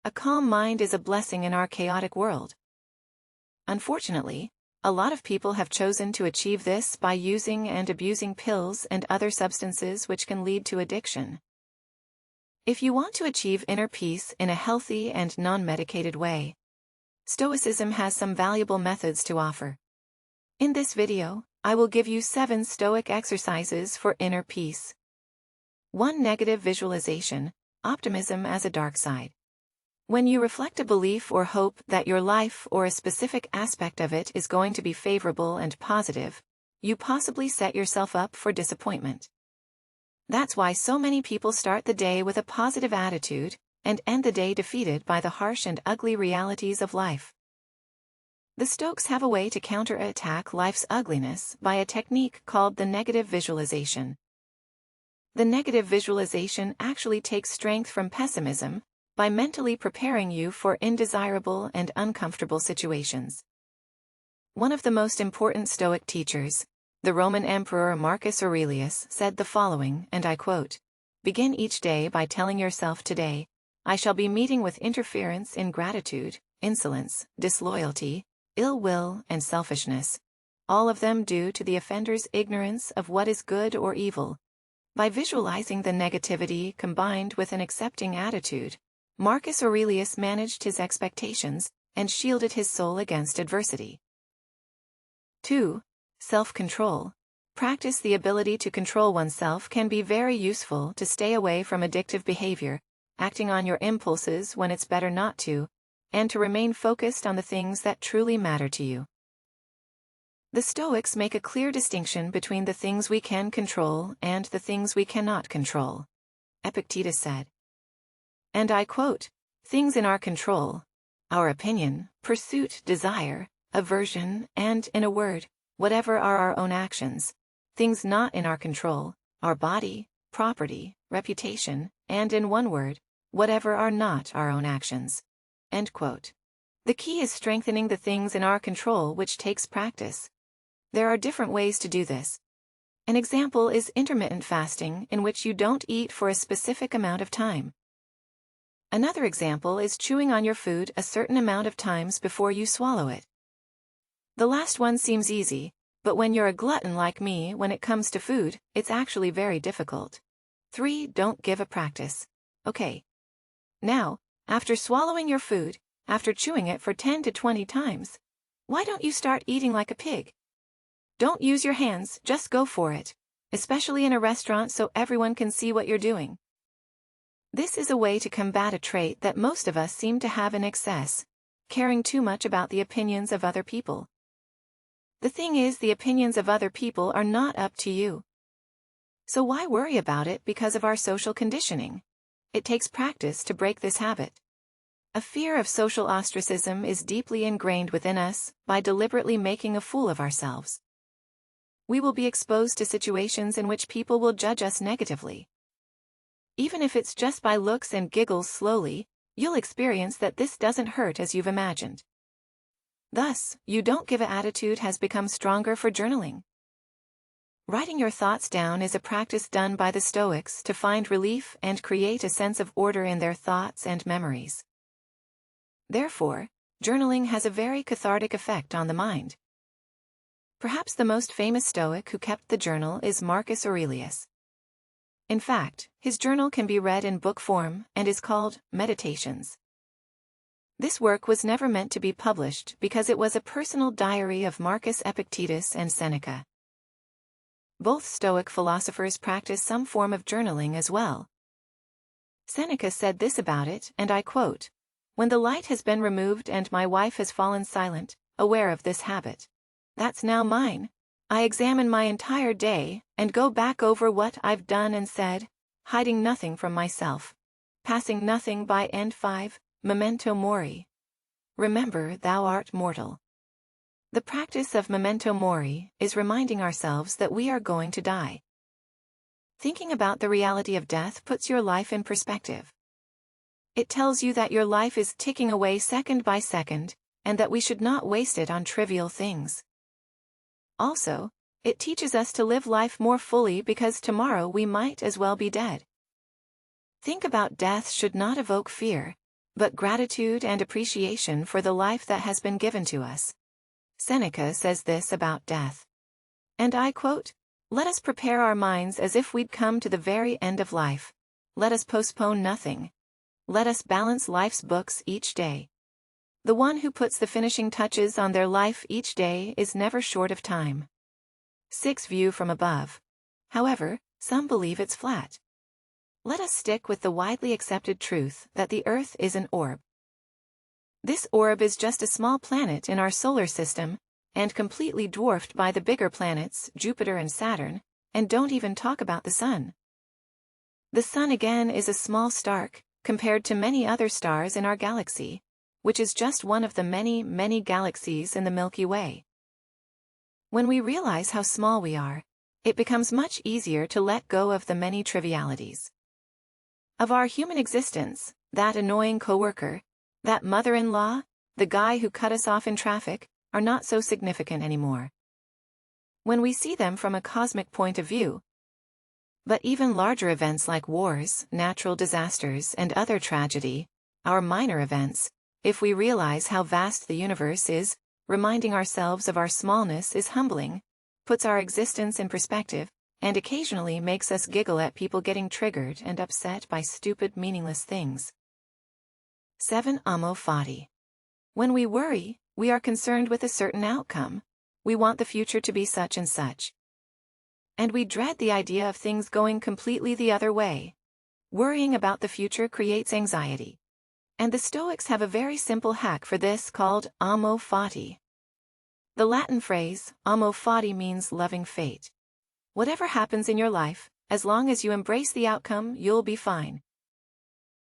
A calm mind is a blessing in our chaotic world. Unfortunately, a lot of people have chosen to achieve this by using and abusing pills and other substances which can lead to addiction. If you want to achieve inner peace in a healthy and non-medicated way, Stoicism has some valuable methods to offer. In this video, I will give you 7 Stoic exercises for inner peace. 1. Negative visualization, optimism as a dark side. When you reflect a belief or hope that your life or a specific aspect of it is going to be favorable and positive, you possibly set yourself up for disappointment. That's why so many people start the day with a positive attitude and end the day defeated by the harsh and ugly realities of life. The Stoics have a way to counterattack life's ugliness by a technique called the negative visualization. The negative visualization actually takes strength from pessimism by mentally preparing you for indesirable and uncomfortable situations. One of the most important Stoic teachers, the Roman Emperor Marcus Aurelius, said the following, and I quote, "Begin each day by telling yourself today, I shall be meeting with interference, ingratitude, insolence, disloyalty, ill will, and selfishness, all of them due to the offender's ignorance of what is good or evil." By visualizing the negativity combined with an accepting attitude, Marcus Aurelius managed his expectations and shielded his soul against adversity. 2. Self-control. Practice the ability to control oneself can be very useful to stay away from addictive behavior, acting on your impulses when it's better not to, and to remain focused on the things that truly matter to you. The Stoics make a clear distinction between the things we can control and the things we cannot control. Epictetus said, and I quote, "Things in our control, our opinion, pursuit, desire, aversion, and, in a word, whatever are our own actions. Things not in our control, our body, property, reputation, and, in one word, whatever are not our own actions." End quote. The key is strengthening the things in our control, which takes practice. There are different ways to do this. An example is intermittent fasting, in which you don't eat for a specific amount of time. Another example is chewing on your food a certain amount of times before you swallow it. The last one seems easy, but when you're a glutton like me when it comes to food, it's actually very difficult. 3. Don't give a practice. Okay. Now, after swallowing your food, after chewing it for 10 to 20 times, why don't you start eating like a pig? Don't use your hands, just go for it, especially in a restaurant so everyone can see what you're doing. This is a way to combat a trait that most of us seem to have in excess, caring too much about the opinions of other people. The thing is, the opinions of other people are not up to you. So why worry about it because of our social conditioning? It takes practice to break this habit. A fear of social ostracism is deeply ingrained within us by deliberately making a fool of ourselves. We will be exposed to situations in which people will judge us negatively. Even if it's just by looks and giggles slowly, you'll experience that this doesn't hurt as you've imagined. Thus, you don't give a attitude has become stronger for journaling. Writing your thoughts down is a practice done by the Stoics to find relief and create a sense of order in their thoughts and memories. Therefore, journaling has a very cathartic effect on the mind. Perhaps the most famous Stoic who kept the journal is Marcus Aurelius. In fact, his journal can be read in book form and is called Meditations. This work was never meant to be published because it was a personal diary of Marcus Epictetus and Seneca. Both Stoic philosophers practice some form of journaling as well. Seneca said this about it, and I quote, "When the light has been removed and my wife has fallen silent, aware of this habit, that's now mine, I examine my entire day and go back over what I've done and said, hiding nothing from myself, passing nothing by. End 5, Memento Mori. Remember, thou art mortal." The practice of Memento Mori is reminding ourselves that we are going to die. Thinking about the reality of death puts your life in perspective. It tells you that your life is ticking away second by second, and that we should not waste it on trivial things. Also, it teaches us to live life more fully because tomorrow we might as well be dead. Think about death should not evoke fear, but gratitude and appreciation for the life that has been given to us. Seneca says this about death. And I quote, "Let us prepare our minds as if we'd come to the very end of life. Let us postpone nothing. Let us balance life's books each day." The one who puts the finishing touches on their life each day is never short of time. 6. View from above. However, some believe it's flat. Let us stick with the widely accepted truth that the Earth is an orb. This orb is just a small planet in our solar system, and completely dwarfed by the bigger planets, Jupiter and Saturn, and don't even talk about the Sun. The Sun again is a small star, compared to many other stars in our galaxy, which is just one of the many, many galaxies in the Milky Way. When we realize how small we are, it becomes much easier to let go of the many trivialities of our human existence. That annoying coworker, that mother-in-law, the guy who cut us off in traffic, are not so significant anymore when we see them from a cosmic point of view. But even larger events like wars, natural disasters, and other tragedy, our minor events, if we realize how vast the universe is, reminding ourselves of our smallness is humbling, puts our existence in perspective, and occasionally makes us giggle at people getting triggered and upset by stupid, meaningless things. 7. Amo fati. When we worry, we are concerned with a certain outcome. We want the future to be such and such. And we dread the idea of things going completely the other way. Worrying about the future creates anxiety. And the Stoics have a very simple hack for this called amo fati. The Latin phrase, amo fati, means loving fate. Whatever happens in your life, as long as you embrace the outcome, you'll be fine.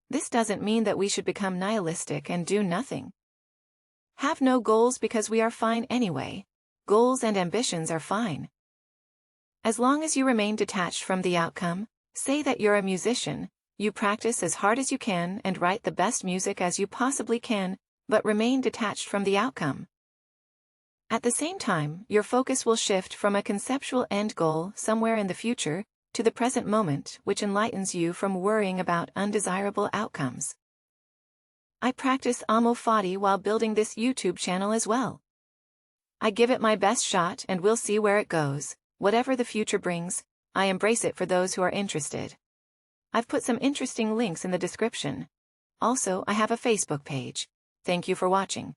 This doesn't mean that we should become nihilistic and do nothing. Have no goals because we are fine anyway. Goals and ambitions are fine. As long as you remain detached from the outcome, say that you're a musician, you practice as hard as you can and write the best music as you possibly can, but remain detached from the outcome. At the same time, your focus will shift from a conceptual end goal somewhere in the future to the present moment, which enlightens you from worrying about undesirable outcomes. I practice amo fati while building this YouTube channel as well. I give it my best shot and we'll see where it goes. Whatever the future brings, I embrace it for those who are interested. I've put some interesting links in the description. Also, I have a Facebook page. Thank you for watching.